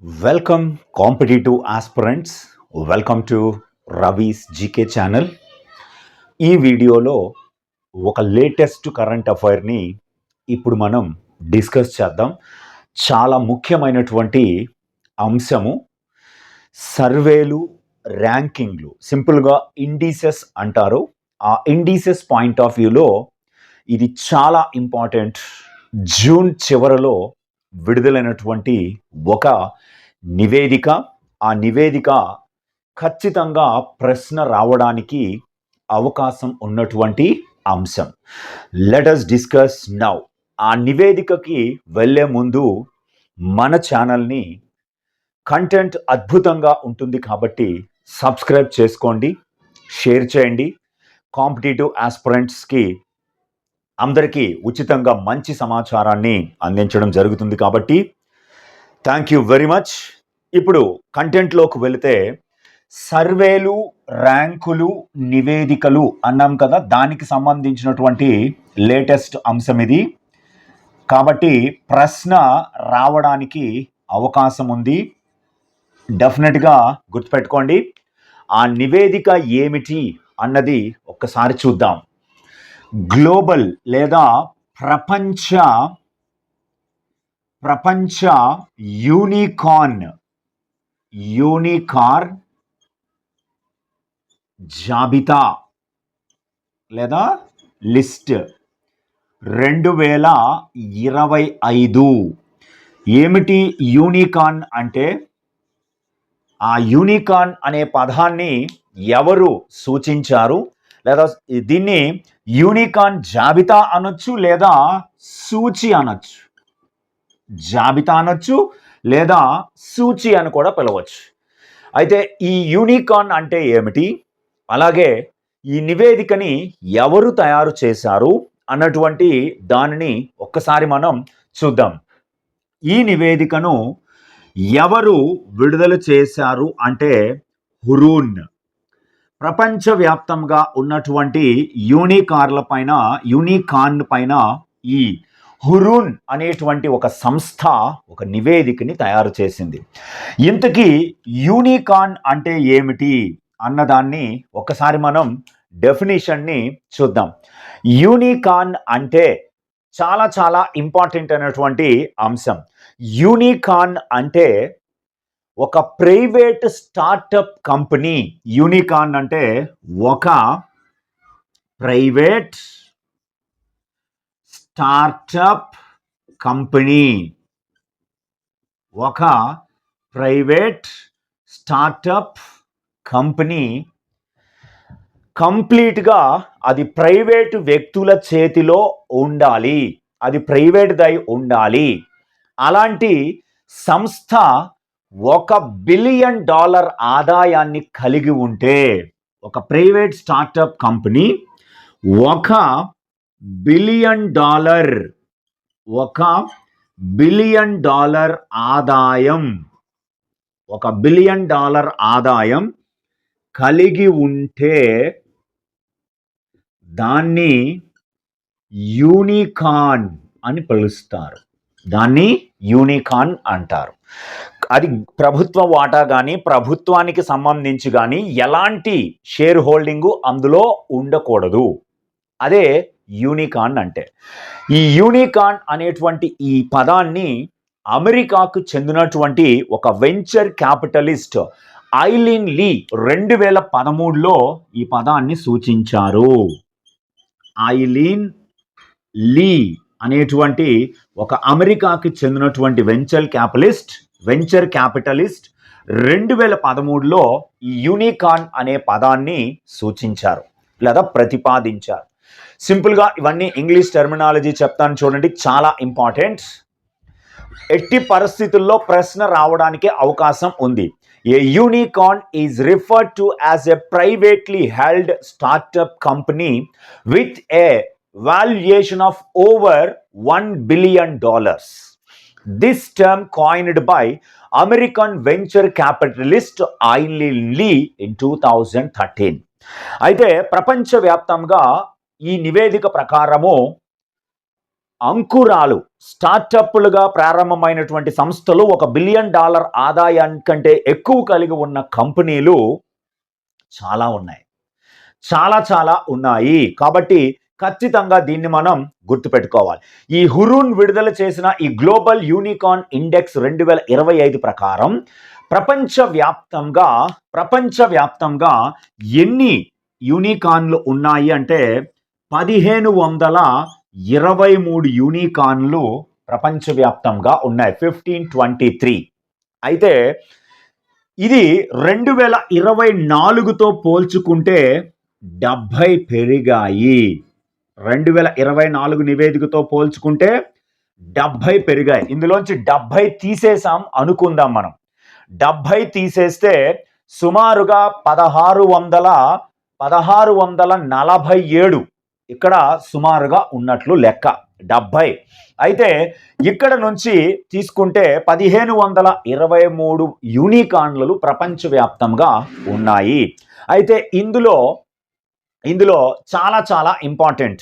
Welcome, competitive aspirants. Welcome to Ravi's GK channel. ఈ వీడియోలో ఒక లేటెస్ట్ కరెంట్ అఫైర్ని ఇప్పుడు మనం డిస్కస్ చేద్దాం. చాలా ముఖ్యమైనటువంటి అంశము సర్వేలు, ర్యాంకింగ్లు, సింపుల్గా ఇండిసెస్ అంటారు. ఆ ఇండిసెస్ పాయింట్ ఆఫ్ వ్యూలో ఇది చాలా ఇంపార్టెంట్. జూన్ చివరలో విడుదలైనటువంటి ఒక నివేదిక. ఆ నివేదిక ఖచ్చితంగా ప్రశ్న రావడానికి అవకాశం ఉన్నటువంటి అంశం. Let us discuss now. ఆ నివేదికకి వెళ్ళే ముందు మన ఛానల్ని కంటెంట్ అద్భుతంగా ఉంటుంది కాబట్టి సబ్స్క్రైబ్ చేసుకోండి, షేర్ చేయండి. కాంపిటేటివ్ ఆస్పిరెంట్స్కి అందరికీ ఉచితంగా మంచి సమాచారాన్ని అందించడం జరుగుతుంది కాబట్టి థ్యాంక్ యూ వెరీ మచ్. ఇప్పుడు కంటెంట్లోకి వెళితే సర్వేలు, ర్యాంకులు, నివేదికలు అన్నాం కదా, దానికి సంబంధించినటువంటి లేటెస్ట్ అంశం ఇది. కాబట్టి ప్రశ్న రావడానికి అవకాశం ఉంది. డెఫినెట్గా గుర్తుపెట్టుకోండి. ఆ నివేదిక ఏమిటి అన్నది ఒక్కసారి చూద్దాం. గ్లోబల్ లేదా ప్రపంచ యూనికార్న్ జాబితా లేదా లిస్ట్ 2025. ఏమిటి యూనికార్న్ అంటే? ఆ యూనికార్న్ అనే పదాన్ని ఎవరు సూచించారు? లేదా దీన్ని యూనికార్న్ జాబితా అనొచ్చు, లేదా సూచి అనొచ్చు. జాబితా అనొచ్చు లేదా సూచి అని కూడా పిలవచ్చు. అయితే ఈ యూనికార్న్ అంటే ఏమిటి, అలాగే ఈ నివేదికని ఎవరు తయారు చేశారు అన్నటువంటి దానిని ఒక్కసారి మనం చూద్దాం. ఈ నివేదికను ఎవరు విడుదల చేశారు అంటే హురూన్. ప్రపంచవ్యాప్తంగా ఉన్నటువంటి యూనికార్న్ పైన ఈ హురూన్ అనేటువంటి ఒక సంస్థ ఒక నివేదికని తయారు చేసింది. ఇంతకీ యూనికార్న్ అంటే ఏమిటి అన్నదాన్ని ఒకసారి మనం డెఫినేషన్ని చూద్దాం. యూనికార్న్ అంటే చాలా చాలా ఇంపార్టెంట్ అయినటువంటి అంశం. యూనికార్న్ అంటే ఒక ప్రైవేట్ స్టార్టప్ కంపెనీ. యూనికార్న్ అంటే ఒక ప్రైవేట్ స్టార్టప్ కంపెనీ. ఒక ప్రైవేట్ స్టార్టప్ కంపెనీ కంప్లీట్గా అది ప్రైవేటు వ్యక్తుల చేతిలో ఉండాలి, అది ప్రైవేట్దై ఉండాలి. అలాంటి సంస్థ $1 బిలియన్ ఆదాయాన్ని కలిగి ఉంటే, ఒక ప్రైవేట్ స్టార్టప్ కంపెనీ $1 బిలియన్ ఆదాయం $1 బిలియన్ ఆదాయం కలిగి ఉంటే దాన్ని యూనికార్న్ అని పిలుస్తారు. దాన్ని యూనికార్న్ అంటారు. అది ప్రభుత్వ వాటా కానీ, ప్రభుత్వానికి సంబంధించి కానీ ఎలాంటి షేర్ హోల్డింగు అందులో ఉండకూడదు. అదే యూనికార్న్ అంటే. ఈ యూనికార్న్ అనేటువంటి ఈ పదాన్ని అమెరికాకు చెందినటువంటి ఒక వెంచర్ క్యాపిటలిస్ట్ ఐలిన్ లీ 2013లో ఈ పదాన్ని సూచించారు. ఐలిన్ లీ అనేటువంటి ఒక అమెరికాకి చెందినటువంటి వెంచర్ క్యాపిటలిస్ట్ 2013లో ఈ యూనికార్న్ అనే పదాన్ని సూచించారు లేదా ప్రతిపాదించారు. సింపుల్గా ఇవన్నీ ఇంగ్లీష్ టెర్మినాలజీ చెప్తాను చూడండి, చాలా ఇంపార్టెంట్. ఎట్టి పరిస్థితుల్లో ప్రశ్న రావడానికి అవకాశం ఉంది. A unicorn is referred to as a privately held startup company with a valuation of over $1 billion. This term coined by American venture capitalist Eileen Lee in 2013. అయితే ప్రపంచవ్యాప్తంగా ఈ నివేదిక ప్రకారము అంకురాలు స్టార్టప్లుగా ప్రారంభమైనటువంటి సంస్థలు $1 బిలియన్ ఆదాయానికంటే ఎక్కువ కలిగి ఉన్న కంపెనీలు చాలా ఉన్నాయి. చాలా ఉన్నాయి. కాబట్టి ఖచ్చితంగా దీన్ని మనం గుర్తుపెట్టుకోవాలి. ఈ హురూన్ విడుదల చేసిన ఈ గ్లోబల్ యూనికార్న్ ఇండెక్స్ 2025 ప్రకారం ప్రపంచవ్యాప్తంగా ఎన్ని యూనికార్న్లు ఉన్నాయి అంటే 1523 యూనికార్న్లు ప్రపంచవ్యాప్తంగా ఉన్నాయి. 1523. అయితే ఇది 2024తో పోల్చుకుంటే 70 పెరిగాయి. 2024 నివేదికతో పోల్చుకుంటే 70 పెరిగాయి. ఇందులోంచి 70 తీసేసాం అనుకుందాం మనం. 70 తీసేస్తే సుమారుగా 1647 ఇక్కడ సుమారుగా ఉన్నట్లు లెక్క. 70. అయితే ఇక్కడ నుంచి తీసుకుంటే 1523 యూనికార్న్లు ప్రపంచవ్యాప్తంగా ఉన్నాయి. అయితే ఇందులో చాలా ఇంపార్టెంట్.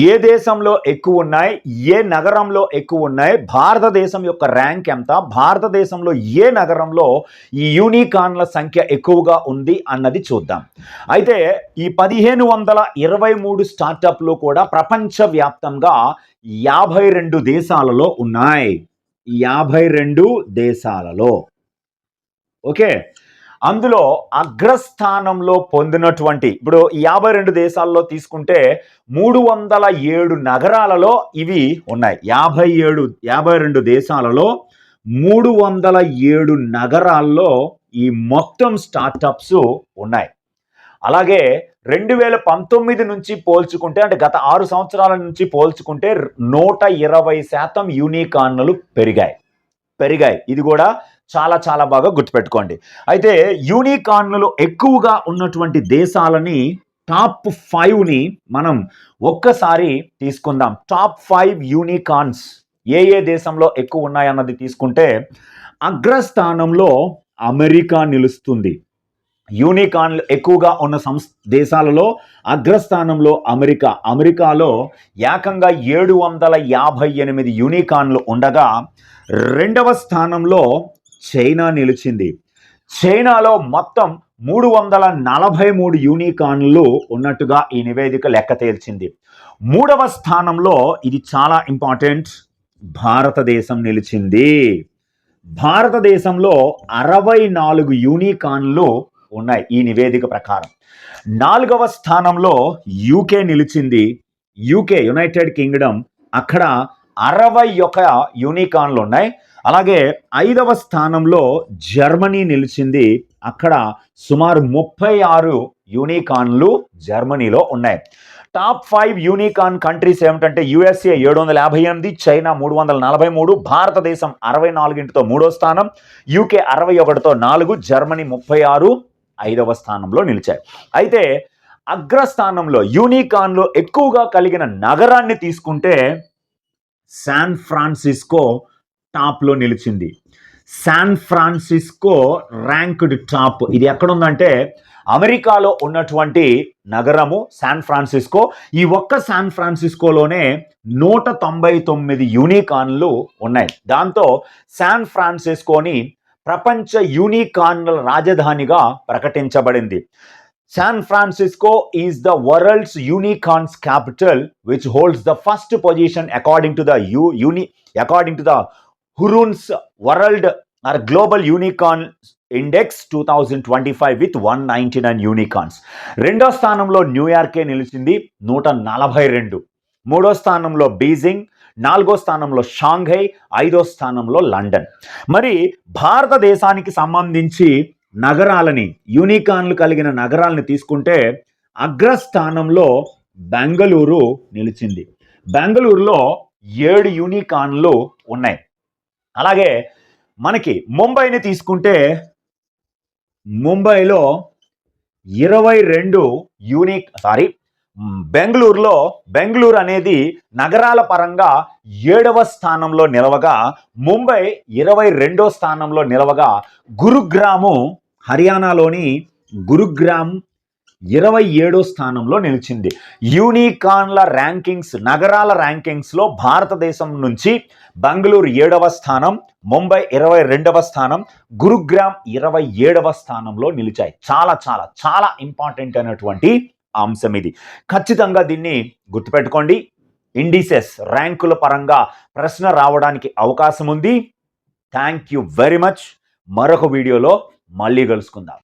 ఏ దేశంలో ఎక్కువ ఉన్నాయి, ఏ నగరంలో ఎక్కువ ఉన్నాయి, భారతదేశం యొక్క ర్యాంక్ ఎంత, భారతదేశంలో ఏ నగరంలో ఈ యూనికార్న్ల సంఖ్య ఎక్కువగా ఉంది అన్నది చూద్దాం. అయితే ఈ 1523 స్టార్టప్లు కూడా ప్రపంచవ్యాప్తంగా 52 దేశాలలో ఉన్నాయి. 52 దేశాలలో. ఓకే, అందులో అగ్రస్థానంలో పొందినటువంటి, ఇప్పుడు 52 దేశాల్లో తీసుకుంటే 307 నగరాలలో ఇవి ఉన్నాయి. 52 దేశాలలో 307 నగరాల్లో ఈ మొత్తం స్టార్టప్స్ ఉన్నాయి. అలాగే 2019 నుంచి పోల్చుకుంటే, అంటే గత 6 సంవత్సరాల నుంచి పోల్చుకుంటే 120% యూనికార్న్లు పెరిగాయి. ఇది కూడా చాలా బాగా గుర్తుపెట్టుకోండి. అయితే యూనికార్న్లు ఎక్కువగా ఉన్నటువంటి దేశాలని టాప్ 5ని మనం ఒక్కసారి తీసుకుందాం. టాప్ 5 యూనికార్న్స్ ఏ దేశంలో ఎక్కువ ఉన్నాయన్నది తీసుకుంటే అగ్రస్థానంలో అమెరికా నిలుస్తుంది. యూనికార్న్లు ఎక్కువగా ఉన్న దేశాలలో అగ్రస్థానంలో అమెరికాలో ఏకంగా 758 యూనికార్న్లు ఉండగా రెండవ స్థానంలో చైనా నిలిచింది. చైనాలో మొత్తం 343 యూనికార్న్లు ఉన్నట్టుగా ఈ నివేదిక లెక్క తేల్చింది. మూడవ స్థానంలో, ఇది చాలా ఇంపార్టెంట్, భారతదేశం నిలిచింది. భారతదేశంలో 64 యూనికార్న్లు ఉన్నాయి ఈ నివేదిక ప్రకారం. నాలుగవ స్థానంలో యూకే నిలిచింది. యునైటెడ్ కింగ్డమ్, అక్కడ 61 యూనికార్న్లు ఉన్నాయి. అలాగే 5వ స్థానంలో జర్మనీ నిలిచింది. అక్కడ సుమారు 36 యూనికార్న్లు జర్మనీలో ఉన్నాయి. టాప్ 5 యూనికార్న్ కంట్రీస్ ఏమిటంటే USA 758, చైనా 343, భారతదేశం 64తో 3వ స్థానం, యూకే 61తో 4, జర్మనీ 36 5వ స్థానంలో నిలిచాయి. అయితే అగ్రస్థానంలో యూనికార్న్లు ఎక్కువగా కలిగిన నగరాన్ని తీసుకుంటే శాన్ ఫ్రాన్సిస్కో టాప్లో నిలిచింది. San Francisco ranked top. ఇది ఎక్కడుందంటే అమెరికాలో ఉన్నటువంటి నగరము శాన్ ఫ్రాన్సిస్కో. ఈ ఒక్క శాన్ ఫ్రాన్సిస్కోలోనే 199 యూనికార్న్లు ఉన్నాయి. దాంతో శాన్ ఫ్రాన్సిస్కోని ప్రపంచ యూనికార్న్ల రాజధానిగా ప్రకటించబడింది. San Francisco is the world's unicorns capital, which holds the first position according to the Hurun's World or Global Unicorn Index 2025 with 199 unicorns. రెండో స్థానంలో న్యూయార్కే నిలిచింది 142. మూడో స్థానంలో బీజింగ్, 4వ స్థానంలో షాంఘై, 5వ స్థానంలో లండన్. మరి భారతదేశానికి సంబంధించి నగరాలని, యూనికార్న్లు కలిగిన నగరాలని తీసుకుంటే అగ్రస్థానంలో బెంగళూరు నిలిచింది. బెంగళూరులో 7 యూనికార్న్లు ఉన్నాయి. అలాగే మనకి ముంబైని తీసుకుంటే ముంబైలో 22 బెంగళూరు అనేది నగరాల పరంగా 7వ స్థానంలో నిలవగా, ముంబై 22వ స్థానంలో నిలవగా, గురుగ్రాము, హర్యానాలోని గురుగ్రామ్ 27వ స్థానంలో నిలిచింది. యూనికార్న్ల ర్యాంకింగ్స్, నగరాల ర్యాంకింగ్స్లో భారతదేశం నుంచి బెంగళూరు 7వ స్థానం, ముంబై 22వ స్థానం, గురుగ్రామ్ 27వ స్థానంలో నిలిచాయి. చాలా చాలా చాలా ఇంపార్టెంట్ అయినటువంటి అంశం ఇది. ఖచ్చితంగా దీన్ని గుర్తుపెట్టుకోండి. ఇండిసెస్ ర్యాంకుల పరంగా ప్రశ్న రావడానికి అవకాశం ఉంది. Thank you very much. మరొక వీడియోలో మళ్ళీ కలుసుకుందాం.